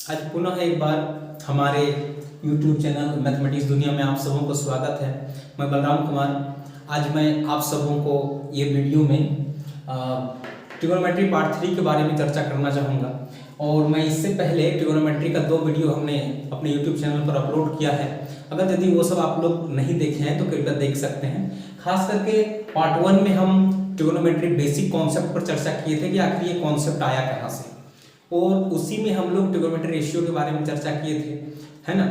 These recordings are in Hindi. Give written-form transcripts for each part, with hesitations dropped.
आज पुनः एक बार हमारे YouTube चैनल मैथमेटिक्स दुनिया में आप सबों को स्वागत है। मैं बलराम कुमार। आज मैं आप सबों को ये वीडियो में ट्रिगोनोमेट्री पार्ट 3 के बारे में चर्चा करना चाहूँगा। और मैं इससे पहले ट्रिगोनोमेट्री का 2 वीडियो हमने अपने YouTube चैनल पर अपलोड किया है। अगर यदि वो सब आप लोग नहीं देखे हैं तो कृपया देख सकते हैं। खास करके पार्ट 1 में हम ट्रिगोनोमेट्री बेसिक कॉन्सेप्ट पर चर्चा किए थे कि आखिर ये कॉन्सेप्ट आया कहाँ से, और उसी में हम लोग ट्रिगोनोमेट्री रेशियो के बारे में चर्चा किए थे, है ना।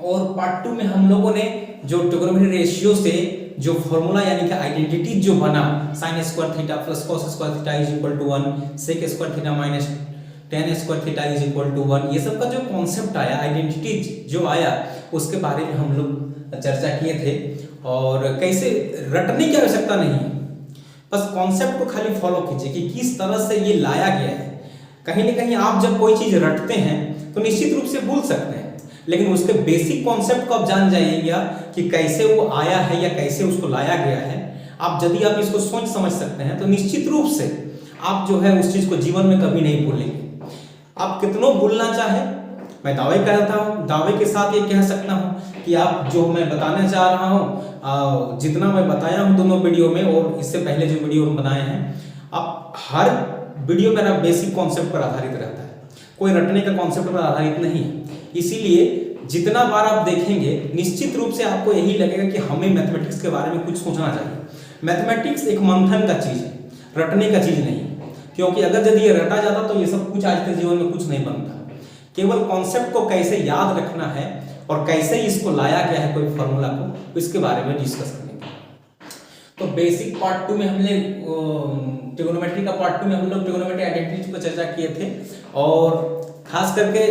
और पार्ट 2 में हम लोगों ने जो ट्रिगोनोमेट्री रेशियो से जो फॉर्मूला यानी कि आइडेंटिटी जो बना sin square theta plus cos square theta is equal to 1, sec square theta minus tan square theta is equal to 1, ये सब का जो कॉन्सेप्ट आया, आइडेंटिटी जो आया, उसके बारे में हम लोग चर्चा किए थे। और कैसे रटने की आवश्यकता नहीं है, बस कॉन्सेप्ट को खाली फॉलो कीजिए कि किस तरह से ये लाया गया है। कहीं ना कहीं आप जब कोई चीज रटते हैं तो निश्चित रूप से भूल सकते हैं, लेकिन उसके बेसिक कॉन्सेप्ट को आप जान जाइएगा कि कैसे वो आया है या कैसे उसको लाया गया है। यदि आप इसको सोच समझ सकते हैं तो निश्चित रूप से आप जो है उस चीज को जीवन में कभी नहीं भूलेंगे। आप कितनों भूलना चाहे, मैं दावे के साथ ये कह सकता हूँ कि आप जो मैं बताना चाह रहा हूँ, जितना मैं बताया हूँ दोनों वीडियो में और इससे पहले जो वीडियो हम बनाए हैं, आप हर वीडियो मेरा बेसिक कॉन्सेप्ट पर आधारित रहता है, कोई रटने का कॉन्सेप्ट पर आधारित नहीं है। इसीलिए जितना बार आप देखेंगे निश्चित रूप से आपको यही लगेगा कि हमें मैथमेटिक्स के बारे में कुछ सोचना चाहिए। मैथमेटिक्स एक मंथन का चीज है, रटने का चीज नहीं है, क्योंकि अगर यदि ये रटा जाता तो ये सब कुछ आज के जीवन में कुछ नहीं बनता। केवल कॉन्सेप्ट को कैसे याद रखना है और कैसे इसको लाया गया है कोई फॉर्मूला को, इसके बारे में डिस्कस करेंगे। तो बेसिक पार्ट 2 में हमने ट्रिगोनोमेट्री का पार्ट 2 में हम लोग ट्रिगोनोमेट्री आइडेंटिटी पर चर्चा किए थे, और खास करके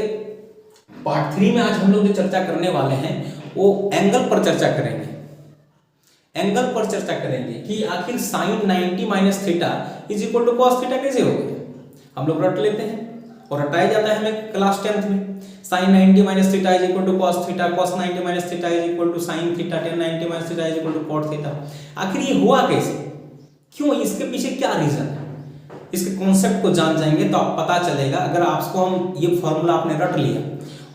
पार्ट 3 में आज हम लोग जो चर्चा करने वाले हैं वो एंगल पर चर्चा करेंगे। एंगल पर चर्चा करेंगे कि आखिर sin 90 minus theta is equal to cos theta कैसे हो गया। हम लोग रट लेते हैं और रटाया जाता है हमें क्लास 10th में। sin 90 minus theta is equal to cos theta, cos 90 minus theta is equal to sin theta, tan 90 minus theta is equal to cot theta. आखिर ये हुआ कैसे, क्यों, इसके पीछे क्या रीजन है, इसके कॉन्सेप्ट को जान जाएंगे तो आप पता चलेगा। अगर आपको हम ये फॉर्मूला आपने रट लिया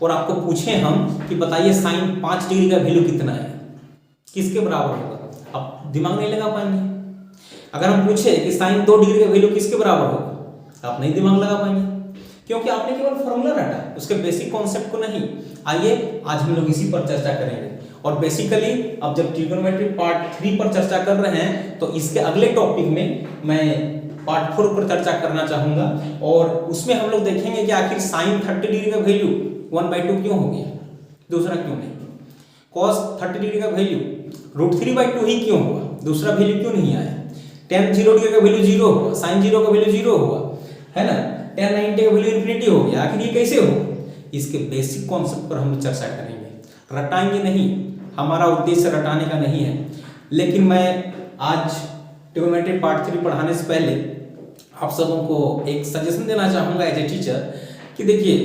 और आपको पूछे हम कि बताइए sin 5 डिग्री का वैल्यू कितना है, किसके बराबर होगा, आप दिमाग नहीं लगा पाएंगे। अगर हम पूछे कि sin 2 डिग्री का वैल्यू किसके बराबर होगा, आप नहीं दिमाग लगा पाएंगे, क्योंकि आपने केवल फॉर्मूला रटा, उसके बेसिक कॉन्सेप्ट को नहीं। आइए आज हम लोग इसी पर चर्चा करेंगे। और बेसिकली अब जब ट्रिगोनोमेट्री पार्ट 3 पर चर्चा कर रहे हैं तो इसके अगले टॉपिक में मैं पार्ट 4 पर चर्चा करना चाहूंगा, और उसमें हम लोग देखेंगे कि आखिर sin 30 डिग्री का वैल्यू 1/2 क्यों हो गया, दूसरा क्यों नहीं। cos 30 डिग्री का वैल्यू √3/2 ही क्यों हुआ, दूसरा वैल्यू क्यों नहीं आया। tan 0 डिग्री का वैल्यू 0 हुआ, sin 0 का वैल्यू 0 हुआ, है ना। tan 90 का वैल्यू इन्फिनिटी हो गया, आखिर ये कैसे हो। इसके बेसिक कॉन्सेप्ट पर हम चर्चा करेंगे, रटाएंगे नहीं, हमारा उद्देश्य रटाने का नहीं है। लेकिन मैं आज ट्रिगोनोमेट्री पार्ट 3 पढ़ाने से पहले आप सबों को एक सजेशन देना चाहूंगा एज ए टीचर कि देखिए,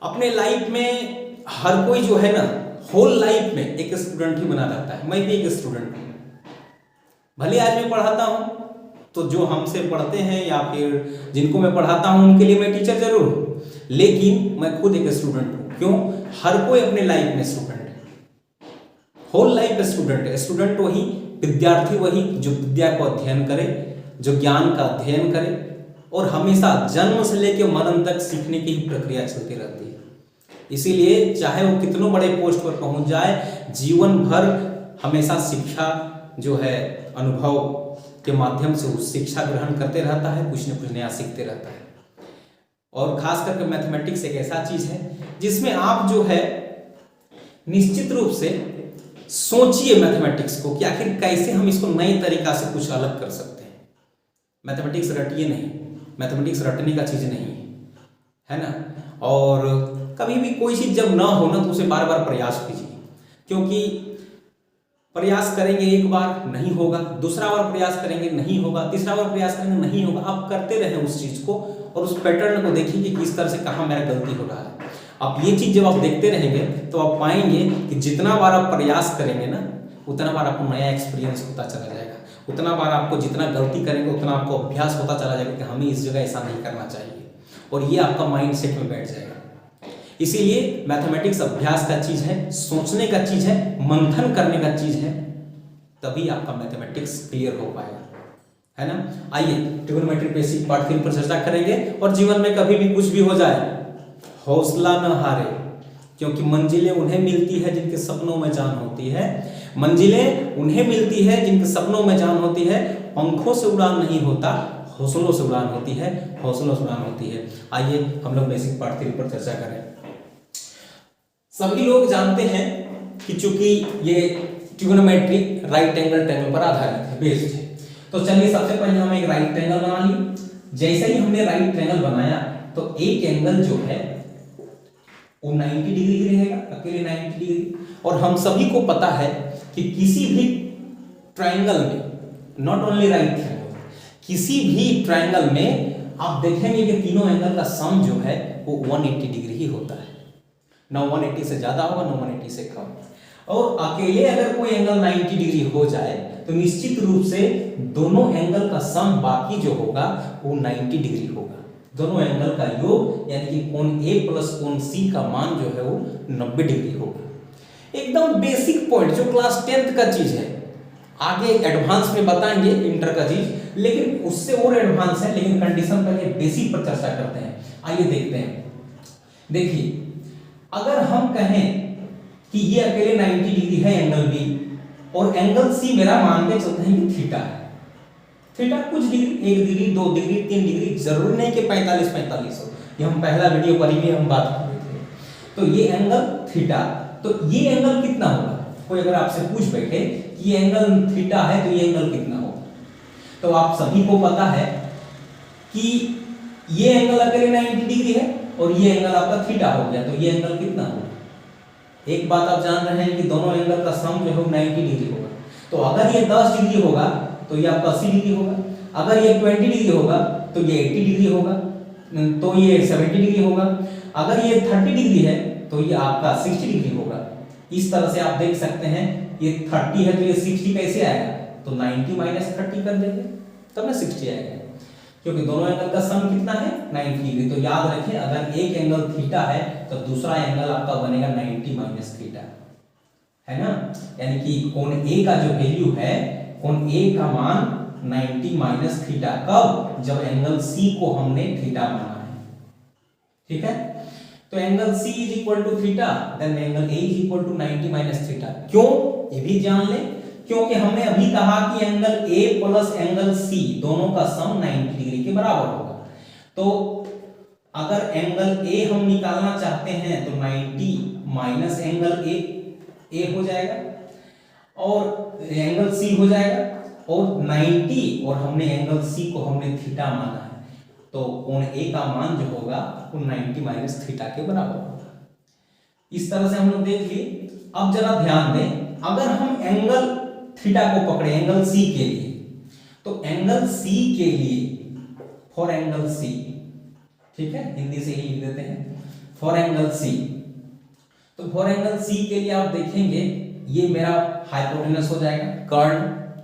अपने लाइफ में हर कोई जो है ना, होल लाइफ में एक स्टूडेंट ही बना रहता है। मैं भी एक स्टूडेंट हूँ, भले आज मैं पढ़ाता हूँ तो जो हमसे पढ़ते हैं या फिर जिनको मैं पढ़ाता हूँ उनके लिए मैं टीचर जरूर हूँ, लेकिन मैं खुद एक स्टूडेंट हूँ। क्यों, हर कोई अपने लाइफ में स्टूडेंट है, होल लाइफ स्टूडेंट है। स्टूडेंट वही, विद्यार्थी वही जो विद्या को अध्ययन करे, जो ज्ञान का अध्ययन करे, और हमेशा जन्म से लेकर मरण तक सीखने की ही प्रक्रिया चलती रहती है। इसीलिए चाहे वो कितनों बड़े पोस्ट पर पहुंच जाए, जीवन भर हमेशा शिक्षा जो है अनुभव के माध्यम से उस शिक्षा ग्रहण करते रहता है, कुछ न कुछ नया सीखते रहता है। और खास करके मैथमेटिक्स एक ऐसा चीज है जिसमें आप जो है निश्चित रूप से सोचिए मैथमेटिक्स को कि आखिर कैसे हम इसको नए तरीका से कुछ अलग कर सकते हैं। मैथमेटिक्स रटिए नहीं, मैथमेटिक्स रटने का चीज नहीं है ना। और कभी भी कोई चीज जब ना हो ना तो उसे बार बार प्रयास कीजिए, क्योंकि प्रयास करेंगे एक बार नहीं होगा, दूसरा बार प्रयास करेंगे नहीं होगा, तीसरा बार प्रयास करेंगे नहीं होगा। आप करते रहें उस चीज को और उस पैटर्न को देखिए कि किस तरह से कहाँ मेरा गलती हो रहा है। अब ये चीज जब आप देखते रहेंगे तो आप पाएंगे कि जितना बार आप प्रयास करेंगे ना, उतना बार आपको नया एक्सपीरियंस होता चला जाएगा, उतना बार आपको जितना गलती करेंगे उतना आपको अभ्यास होता चला जाएगा कि हमें इस जगह ऐसा नहीं करना चाहिए। और ये आपका माइंड सेट में बैठ जाएगा। इसीलिए मैथमेटिक्स अभ्यास का चीज है, सोचने का चीज है, मंथन करने का चीज है, तभी आपका मैथमेटिक्स क्लियर हो पाएगा, है ना। आइए ट्रिग्नोमेट्री बेसिक पार्ट 3 पर चर्चा करेंगे। और जीवन में कभी भी कुछ भी हो जाए, हौसला न हारे, क्योंकि मंजिलें उन्हें मिलती है जिनके सपनों में जान होती है। मंजिलें उन्हें मिलती है जिनके सपनों में जान होती है। पंखों से उड़ान नहीं होता, हौसलों से उड़ान होती है, हौसलों से उड़ान होती है। आइए हम लोग बेसिक पार्ट 3 पर चर्चा करें। सभी लोग जानते हैं कि चूंकि ये ट्रिग्नोमेट्री राइट एंगल ट्रायंगल पर आधारित है, बेस्ड है। तो चलिए सबसे पहले हम एक राइट ट्रायंगल बना लिए। जैसे ही हमने राइट ट्रायंगल बनाया तो एक एंगल जो है वो 90 डिग्री रहेगा, अकेले 90 डिग्री। और हम सभी को पता है कि किसी भी ट्रायंगल में, नॉट ओनली राइट ट्रायंगल, किसी भी ट्रायंगल में आप देखेंगे कि तीनों एंगल का सम जो है वो 180 डिग्री ही होता है। ना 180 से ज्यादा होगा, ना 180 से कम। और अकेले अगर कोई एंगल 90 डिग्री हो जाए तो निश्चित रूप से दोनों एंगल का सम बाकी जो होगा वो 90 डिग्री होगा। दोनों एंगल का योग यानी कि कोण A प्लस कोण C का मान जो है वो 90 डिग्री होगा। एकदम बेसिक पॉइंट जो क्लास 10th का चीज है, आगे एडवांस में बताएंगे इंटर का चीज, लेकिन उससे और एडवांस है। लेकिन कंडीशन पहले बेसिक पर चर्चा करते हैं। आइए देखते हैं। देखिए अगर हम कहें कि ये अकेले 90 डिग्री है एंगल B और एंगल C मेरा मान के चलते हैं कि थीटा है। थीटा कुछ डिग्री, 1 डिग्री, 2 डिग्री, 3 डिग्री, जरूरी नहीं कि 45 हो। ये हम पहला वीडियो पर ही हम बात कर रहे थे। तो ये एंगल थीटा, तो ये एंगल कितना होगा? कोई अगर आपसे पूछ बैठे कि ये एंगल थीटा है तो ये एंगल कितना होगा, तो आप सभी को पता है कि ये एंगल अकेले 90 डिग्री है और ये एंगल आपका थीटा हो गया, तो ये एंगल कितना होगा? एक बात आप जान रहे हैं कि दोनों एंगल का सम जो है 90 डिग्री होगा। तो अगर ये 10 डिग्री होगा तो ये आपका 80 डिग्री होगा, अगर ये 20 डिग्री होगा तो ये 80 डिग्री होगा, तो ये 70 डिग्री होगा, अगर ये 30 डिग्री है तो ये आपका 60 डिग्री होगा। इस तरह से आप देख सकते हैं ये 30 है तो ये 60 कैसे आएगा? तो 90 माइनस 30 कर देंगे तब ना 60 आएगा, क्योंकि दोनों एंगल का सम कितना है? 90 डिग्री। तो याद रखें अगर एक एंगल थीटा है तो दूसरा एंगल आपका बनेगा 90 माइनस थीटा, है ना। यानी कि कोण A का जो वैल्यू है, कोण A का मान 90 माइनस थीटा, कब? जब एंगल C को हमने थीटा माना है, ठीक है। तो angle C is equal to theta, then angle A is equal to 90 minus theta. क्यों? ये भी जान ले, क्योंकि हमने अभी कहा कि angle A plus angle C दोनों का सम 90 डिग्री के बराबर होगा। तो अगर एंगल A हम निकालना चाहते हैं तो 90 माइनस एंगल A हो जाएगा और एंगल C हो जाएगा, और 90 और हमने एंगल C को हमने थीटा माना है, तो कोण A का मान जो होगा वो 90 माइनस थीटा के बराबर होगा। इस तरह से हम लोग देख लिए। अब जरा ध्यान दें, अगर हम एंगल थीटा को पकड़े एंगल C के लिए, तो एंगल C के लिए, फॉर एंगल C, ठीक है, हिंदी से ही लिख देते हैं, फॉर एंगल C। तो फॉर एंगल C के लिए आप देखेंगे ये मेरा हाइपोटेनस हो जाएगा, कर्ण,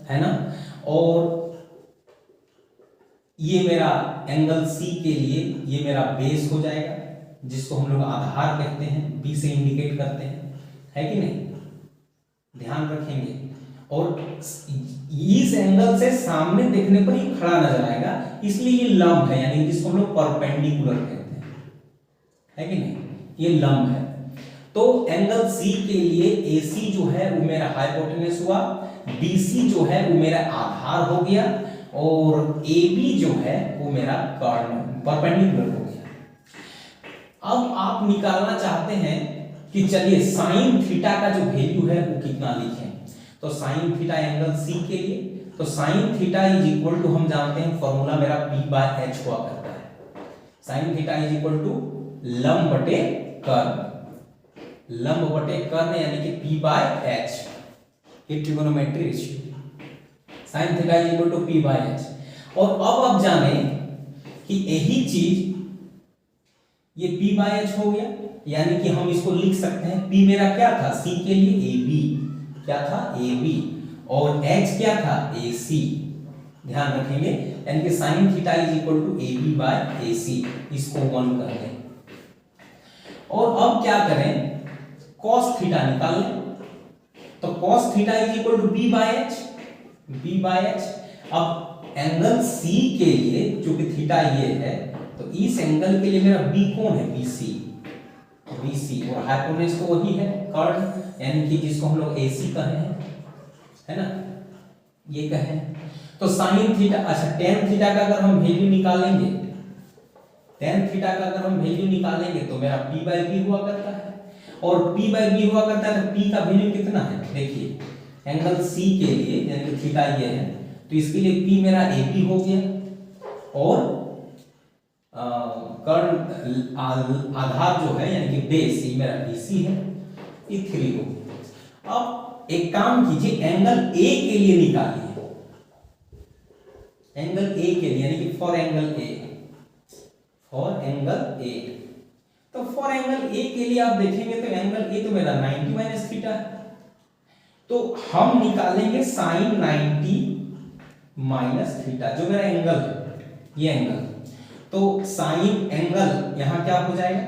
है ना, और ये मेरा एंगल C के लिए ये मेरा बेस हो जाएगा, जिसको हम लोग आधार कहते हैं, B से इंडिकेट करते हैं, है कि नहीं? ध्यान रखेंगे। और इस एंगल से सामने देखने पर ये खड़ा नजर आएगा, इसलिए ये लंब है, यानी जिसको हम लोग परपेंडिकुलर कहते हैं, है कि नहीं? ये लंब है। तो एंगल C के लिए AC जो है वो मेरा हाइपोटेनस हुआ, BC जो है वो मेरा आधार हो गया, और AB जो है वो मेरा कर्ण, परपेंडिकुलर हो गया। अब आप निकालना चाहते हैं कि चलिए साइन थीटा का जो वैल्यू है वो कितना लिखें। तो साइन थीटा एंगल C के लिए, तो sine theta is equal to, हम जानते हैं फॉर्मूला मेरा P/H हुआ करता है। Sine theta is equal to लंब बटे कर्ण, लंब बटे कर्ण यानी कि P/H, ये trigonometry ratio, sine theta is equal to P/H। और अब आप जाने कि यही चीज ये P/H हो गया, यानी कि हम इसको लिख सकते हैं, P मेरा क्या था? C के लिए AB क्या था? AB, और H क्या था? AC, ध्यान रखेंगे, यानी कि sine theta is equal to A B by A C, इसको 1 कर लें। और अब क्या करें, कॉस थीटा निकाल लें। तो cos theta is equal to B by H, B by H. अब एंगल सी के लिए चूंकि थीटा ये है, तो इस एंगल के लिए मेरा बी कौन है, बी सी, बी सी, और हाइपोटेन्यूज तो वही है कर्ण, यानी कि जिसको हम लोग ए सी कहे हैं, है ना, ये कहें। तो साइन थीटा, अच्छा टेन थीटा का अगर हम वैल्यू निकालेंगे, टेन थीटा का अगर हम वैल्यू निकालेंगे तो मेरा p बाई बी हुआ करता है, और p बाई बी हुआ करता है, तो p का वैल्यू कितना है, देखिए एंगल c के लिए यानी कि थीटा ये है, तो इसके लिए p मेरा ab हो गया, और कर्ण आधार जो है यानी कि बेस ये मेरा bc है, ये 3 हो गया। अब एक काम कीजिए, एंगल a के लिए निकालिए, एंगल a के लिए, यानी कि for angle a, for angle A. तो फॉर एंगल ए के लिए आप देखेंगे तो एंगल ए तो मेरा 90 माइनस थीटा है, तो हम निकालेंगे साइन 90 माइनस थीटा, जो मेरा एंगल है, ये एंगल। तो साइन एंगल यहां क्या हो जाएगा,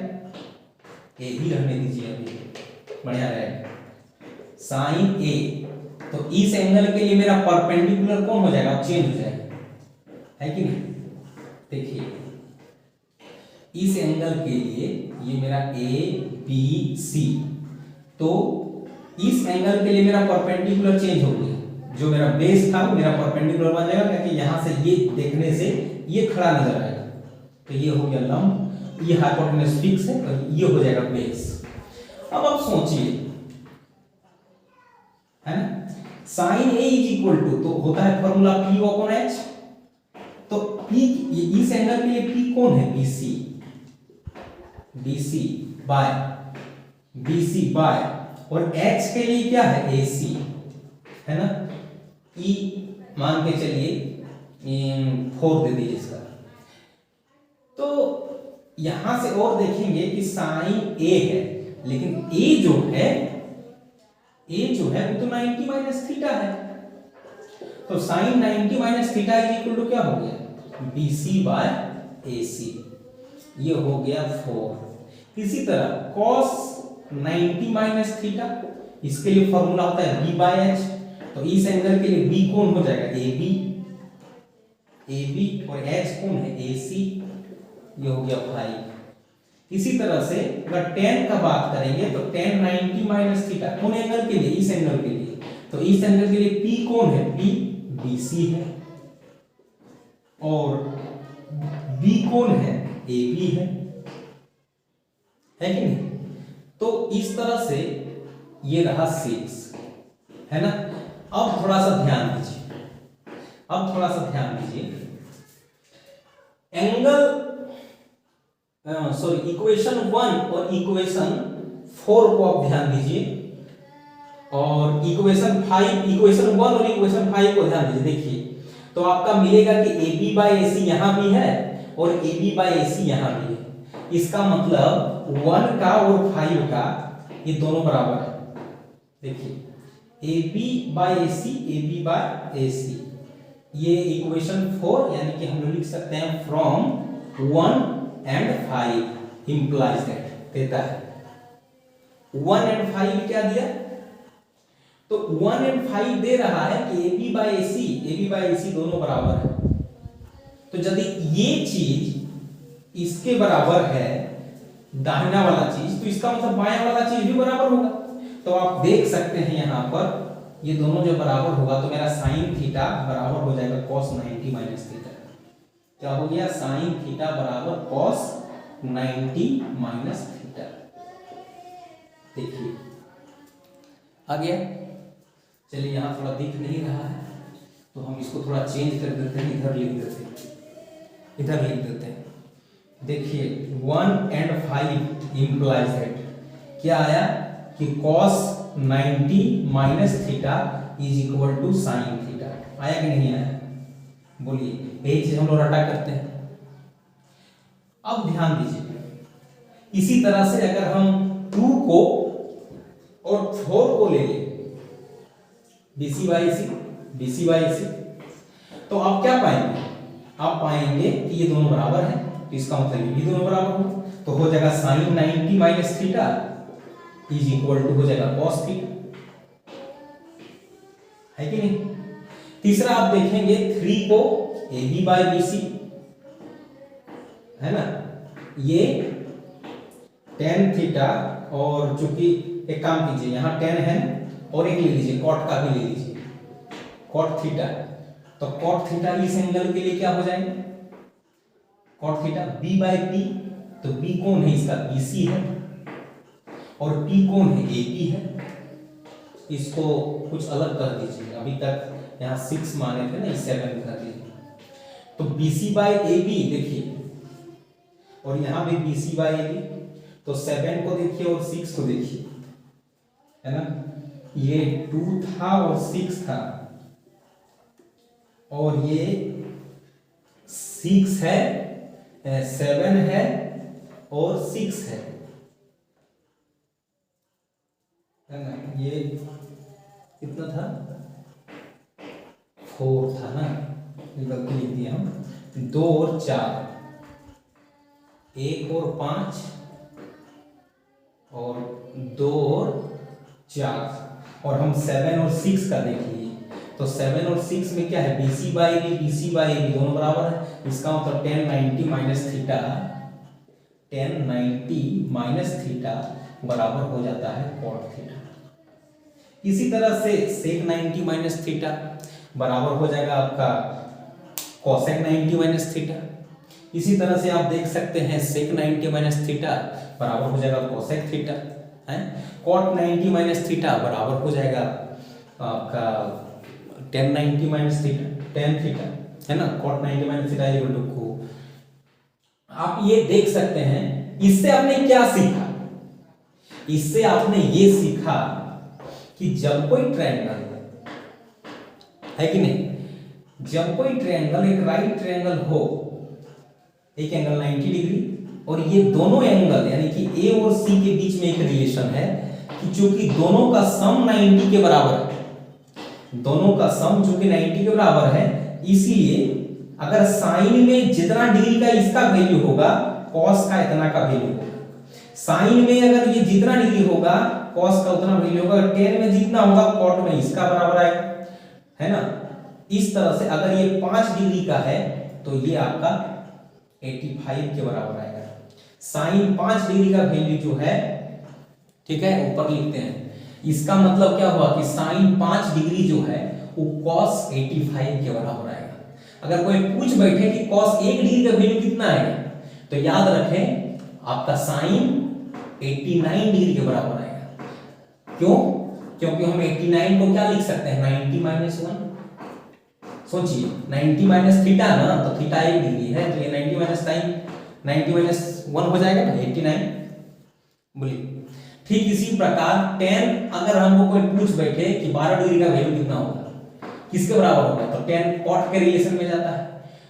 ए ही रहने दीजिए, अभी बढ़िया रहेगा, साइन ए। तो इस एंगल के लिए मेरा परपेंडिकुलर कौन हो जाएगा, चेंज हो जाएगा, है कि नहीं। देखिए इस एंगल के लिए ये मेरा ए बी सी, तो इस एंगल के लिए मेरा परपेंडिकुलर चेंज हो गया, जो मेरा बेस था वो मेरा परपेंडिकुलर बन जाएगा, क्योंकि यहां से ये देखने से ये खड़ा नजर आएगा, तो ये हो गया लंब, ये हाइपोटेन्यूज फिक्स है, तो ये हो जाएगा बेस। अब आप सोचिए, है ना, sine A is equal to, तो होता है फॉर्मूला पी अपॉन एच, तो पी इस एंगल के लिए पी कौन है, B C, BC by BC by, और H के लिए क्या है, AC, है ना, E मान के चलिए 4 दे दीजिए इसका। तो यहां से और देखेंगे कि साइन A है, लेकिन A जो है वो तो 90 माइनस थीटा है, तो sine 90 minus theta is equal to क्या हो गया, BC बाय AC, ये हो गया 4। इसी तरह cos 90 माइनस थीटा, इसके लिए फॉर्मूला होता है b बाय एच, तो इस एंगल के लिए b कौन हो जाएगा, AB, और h कौन है, AC, ये हो गया 5। इसी तरह से अगर tan का बात करेंगे तो tan 90 माइनस थीटा कौन एंगल के लिए, इस एंगल के लिए, तो इस एंगल के लिए p कौन है, p BC है, और b कौन है, AB है कि नहीं। तो इस तरह से ये रहा 6, है ना। अब थोड़ा सा ध्यान दीजिए, एंगल इक्वेशन 1 और इक्वेशन 4 को आप ध्यान दीजिए, और इक्वेशन 1 और इक्वेशन 5 को ध्यान दीजिए। देखिए तो आपका मिलेगा कि AB बाई AC यहां भी है और AB बाई AC यहां भी है, इसका मतलब 1 का और 5 का ये दोनों बराबर है। देखिए AB by AC, AB by AC, ये इक्वेशन 4, यानी कि हम लोग लिख सकते हैं फ्रॉम 1 and 5 implies that, देता है 1 and 5 क्या दिया, तो 1 and 5 दे रहा है कि AB बाई AC दोनों बराबर है। तो यदि ये चीज इसके बराबर है, दाहिना वाला चीज, तो इसका मतलब बायां वाला चीज भी बराबर होगा। तो आप देख सकते हैं यहां पर ये दोनों जो बराबर होगा, तो मेरा साइन थीटा बराबर हो जाएगा cos 90 माइनस थीटा। क्या हो गया, साइन थीटा बराबर cos 90 माइनस थीटा। देखिए आ गया। चलिए यहां थोड़ा दिख नहीं रहा है, तो हम इसको थोड़ा चेंज कर देते हैं, इधर लिख देते हैं। देखिए 1 and 5 implies that, क्या आया कि cos 90 minus theta is equal to sine theta. आया कि नहीं आया, बोलिए। यही चीज हम लोग रटा करते हैं। अब ध्यान दीजिए, इसी तरह से अगर हम 2 को और 4 को ले लें, BC बाई AC, तो आप क्या पाएंगे, आप पाएंगे कि ये दोनों बराबर हैं, तो इसका मतलब ये भी दोनों बराबर हो, तो हो जाएगा sine 90 minus theta is equal to हो जाएगा कॉस थीटा, है कि नहीं। तीसरा आप देखेंगे 3 को A B by B C, है ना, ये tan थीटा, और चूंकि एक काम कीजिए यहाँ tan है और एक ले लीजिए कॉट का भी ले लीजिए, कॉट थीटा, तो कॉट थीटा इस एंगल के लिए क्या हो जाएगा, cot theta b by P, तो b कौन है इसका, BC है, और p कौन है, AP है। इसको कुछ अलग कर दीजिए, अभी तक यहाँ 6 माने थे ना, 7 कर दीजिए, तो BC बाई AB देखिए, और यहाँ भी BC बाई AB, तो 7 को देखिए और 6 को देखिए, है ना, ये 2 था और 6 था, और ये 6 है, 7 है और 6 है ना, ये कितना था, 4 था ना, गलती लिख दिया हम, 2 और 4, 1 और 5 और 2 और 4, और हम 7 और 6 का देख लिए, तो 7 और 6 में क्या है, BC बाई बी दोनों बराबर है, इसका मतलब tan 90 minus theta, tan 90 minus theta बराबर हो जाता है cot थीटा। इसी तरह से sec 90 माइनस थीटा बराबर हो जाएगा आपका cosec 90 माइनस थीटा। इसी तरह से आप देख सकते हैं sec 90 माइनस थीटा बराबर हो जाएगा cosec थीटा, है, cot 90 माइनस थीटा बराबर हो जाएगा आपका tan 90 minus theta, tan theta, है ना, cot 90 minus theta equal to को। आप ये देख सकते हैं, इससे आपने क्या सीखा, इससे आपने ये सीखा कि जब कोई ट्रायंगल, है कि नहीं, जब कोई ट्रायंगल एक राइट ट्रायंगल हो, एक एंगल 90 डिग्री, और ये दोनों एंगल यानी कि A और C के बीच में एक रिलेशन है कि चूंकि दोनों का सम 90 के बराबर है, दोनों का सम जो कि 90 के बराबर है, इसीलिए अगर साइन में जितना डिग्री का इसका वैल्यू होगा कॉस का इतना का वैल्यू होगा, साइन में अगर ये जितना डिग्री होगा कॉस का उतना वैल्यू होगा, tan में जितना होगा कॉट में इसका बराबर आएगा, है ना। इस तरह से अगर ये 5 डिग्री का है तो ये आपका 85 के बराबर आएगा। साइन 5 डिग्री का वैल्यू जो है, ठीक है, ऊपर लिखते हैं, इसका मतलब क्या हुआ कि साइन 5 डिग्री जो है वो cos 85 के बराबर आएगा। अगर कोई पूछ बैठे कि cos 1 डिग्री का वैल्यू कितना आएगा, तो याद रखें आपका साइन 89 डिग्री के बराबर आएगा। क्यों? क्योंकि हम 89 को क्या लिख सकते हैं, 90 माइनस 1। सोचिए 90 माइनस थीटा ना, तो थीटा 1 डिग्री है, तो ये 90 माइनस 1 हो जाएगा ना, 89। बोलिए, ठीक इसी प्रकार tan, अगर हमको कोई पूछ बैठे कि 12 डिग्री का वैल्यू कितना होगा, किसके बराबर होगा, तो tan cot के रिलेशन में जाता है,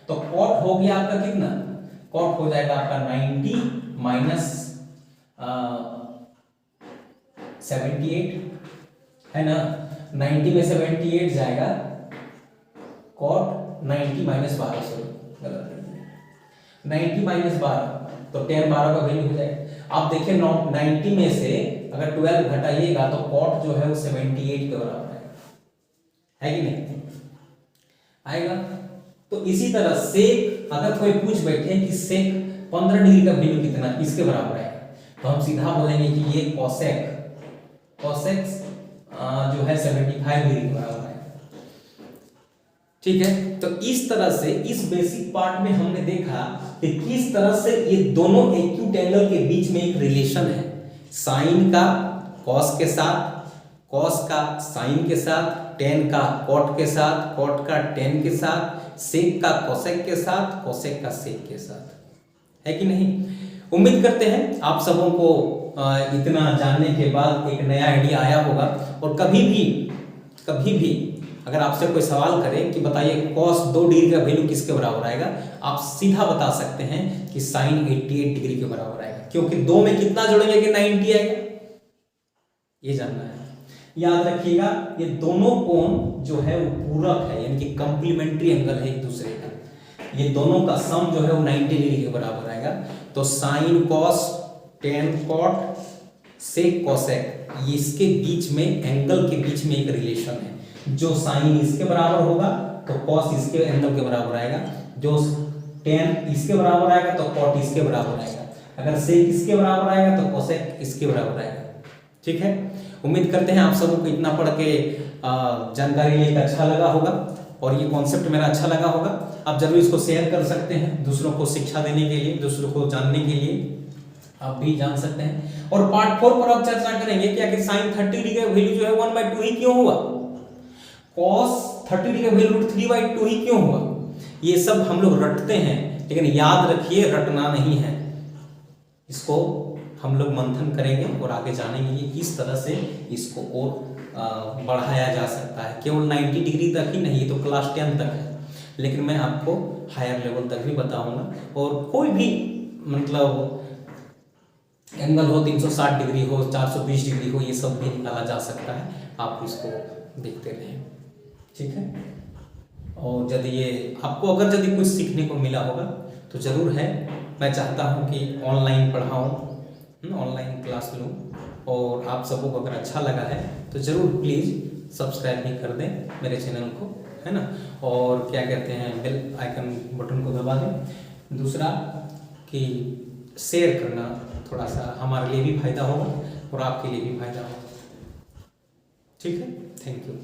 तो cot हो गया आपका कितना, cot हो जाएगा आपका 90 माइनस 78, है ना, 90 में 78 जाएगा, cot 90 माइनस 12, सॉरी गलत है, 90 माइनस 12, तो tan 12 का वैल्यू हो जाएगा। आप देखिए 90 में से अगर 12 घटाइएगा तो cot जो है वो 78 के बराबर है कि नहीं, आएगा। तो इसी तरह sec, अगर कोई पूछ बैठे कि sec 15 डिग्री का वैल्यू कितना, किसके बराबर है, तो हम सीधा बोलेंगे कि ये cosec जो है 75 डिग्री के बराबर है। ठीक है, तो इस तरह से इस बेसिक पार्ट में हमने देखा कि किस तरह से ये दोनों एक्यूट एंगल के बीच में एक रिलेशन है, साइन का कॉस के साथ, कॉस का साइन के साथ, टेन का कॉट के साथ, कॉट का टेन के साथ, सेक का कोसेक के साथ, कोसेक का सेक के साथ, है कि नहीं। उम्मीद करते हैं आप सबों को इतना जानने के बाद एक नया आइडिया आया होगा, और कभी भी अगर आपसे कोई सवाल करे कि बताइए cos 2 डिग्री का वैल्यू किसके बराबर आएगा, आप सीधा बता सकते हैं कि sin 88 डिग्री के बराबर आएगा, क्योंकि 2 में कितना जोड़ेंगे कि 90 आएगा, ये जानना है। याद रखिएगा ये दोनों कोण जो है वो पूरक है, यानी कि कंप्लीमेंट्री एंगल है एक दूसरे का। ये दोनों का सम जो है वो 90 डिग्री के बराबर आएगा। तो sine cos, tan cot, sec cosec, ये इसके बीच में एंगल के बीच में एक रिलेशन है। जो साइन इसके बराबर होगा तो कॉस इसके एंगल के बराबर आएगा, जो टेन इसके बराबर आएगा तो कॉट इसके बराबर आएगा, अगर सेक इसके बराबर आएगा तो कोसेक इसके बराबर आएगा। ठीक है, उम्मीद करते हैं आप सबों को इतना पढ़ के जानकारी लेकर अच्छा लगा होगा और ये कॉन्सेप्ट मेरा अच्छा लगा होगा। आप जरूर इसको शेयर कर सकते हैं दूसरों को शिक्षा देने के लिए, दूसरों को जानने के लिए, आप भी जान सकते हैं। और पार्ट 4 पर अब चर्चा करेंगे कि आखिर sin 30 डिग्री का वैल्यू जो है 1/2 ही क्यों हुआ, cos 30 डिग्री का वैल्यू √3/2 ही क्यों हुआ। ये सब हम लोग रटते हैं, लेकिन याद रखिए रटना नहीं है, इसको हम लोग मंथन करेंगे और आगे जानेंगे कि किस तरह से इसको और बढ़ाया जा सकता है। केवल 90 डिग्री तक ही नहीं, तो क्लास 10 तक है, लेकिन मैं आपको हायर लेवल तक भी बताऊंगा। और कोई भी मतलब एंगल हो, 360 डिग्री हो, 420 डिग्री हो, ये सब भी निकाला जा सकता है। आप इसको देखते रहें, ठीक है। और यदि ये आपको अगर यदि कुछ सीखने को मिला होगा तो ज़रूर है, मैं चाहता हूँ कि ऑनलाइन पढ़ाऊँ, ऑनलाइन क्लास लूँ, और आप सबको अगर अच्छा लगा है तो ज़रूर प्लीज़ सब्सक्राइब भी कर दें मेरे चैनल को, है ना। और क्या कहते हैं, बेल आइकन बटन को दबा दें। दूसरा कि शेयर करना थोड़ा सा हमारे लिए भी फायदा होगा और आपके लिए भी फायदा होगा। ठीक है, थैंक यू।